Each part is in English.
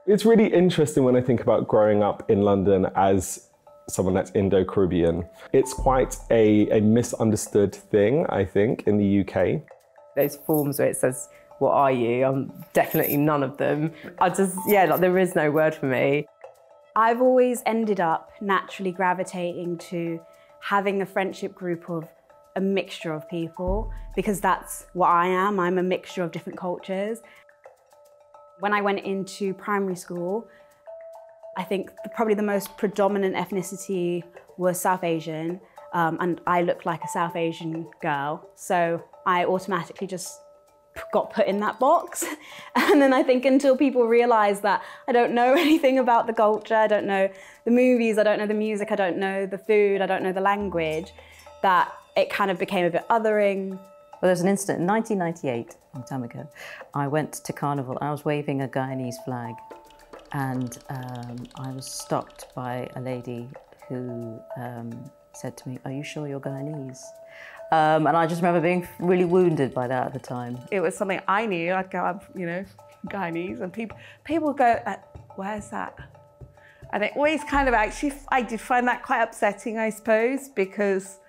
It's really interesting when I think about growing up in London as someone that's Indo-Caribbean. It's quite a misunderstood thing, I think, in the UK. Those forms where it says, what are you? I'm definitely none of them. There is no word for me. I've always ended up naturally gravitating to having a friendship group of a mixture of people, because that's what I am. I'm a mixture of different cultures. When I went into primary school, I think probably the most predominant ethnicity was South Asian, and I looked like a South Asian girl. So I automatically just got put in that box. And then I think until people realize that I don't know anything about the culture, I don't know the movies, I don't know the music, I don't know the food, I don't know the language, that it kind of became a bit othering. Well, there's an incident in 1998, a long time ago. I went to Carnival, I was waving a Guyanese flag, and I was stopped by a lady who said to me, "Are you sure you're Guyanese?" And I just remember being really wounded by that at the time. It was something I knew. I'd go up, Guyanese, and people would go, "Where's that?" And it always kind of I did find that quite upsetting, I suppose, because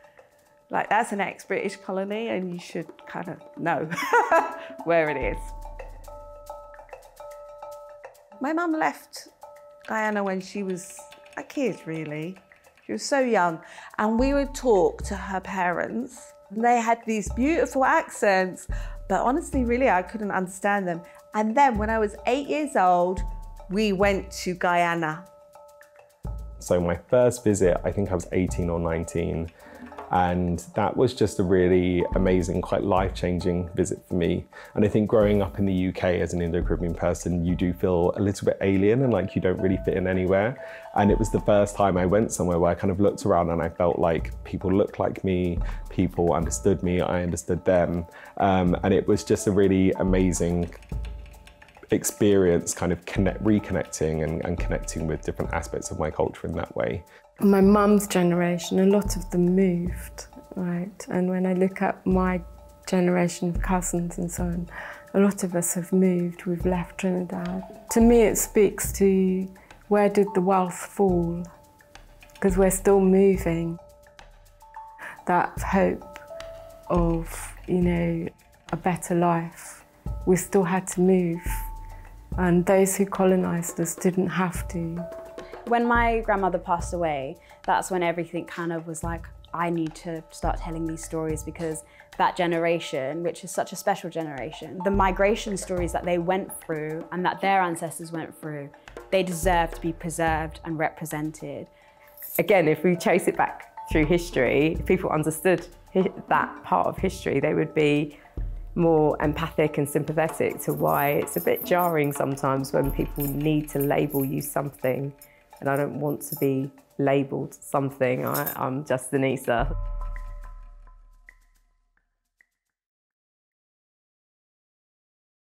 that's an ex-British colony and you should kind of know where it is. My mum left Guyana when she was a kid, really. She was so young, and we would talk to her parents. And they had these beautiful accents, but honestly, really, I couldn't understand them. And then when I was 8 years old, we went to Guyana. So my first visit, I think I was 18 or 19. And that was just a really amazing, quite life-changing visit for me. And I think growing up in the UK as an Indo-Caribbean person, you do feel a little bit alien and like you don't really fit in anywhere. And it was the first time I went somewhere where I kind of looked around and I felt like people looked like me, people understood me, I understood them. And it was just a really amazing experience, kind of reconnecting and connecting with different aspects of my culture in that way. My mum's generation, a lot of them moved, right? And when I look at my generation of cousins and so on, a lot of us have moved, we've left Trinidad. To me, it speaks to where did the wealth fall? Because we're still moving. That hope of, a better life, we still had to move. And those who colonised us didn't have to. When my grandmother passed away, that's when everything kind of was like, I need to start telling these stories, because that generation, which is such a special generation, the migration stories that they went through and that their ancestors went through, they deserve to be preserved and represented. Again, if we trace it back through history, if people understood that part of history, they would be more empathic and sympathetic to why it's a bit jarring sometimes when people need to label you something. And I don't want to be labelled something. I'm just Anissa.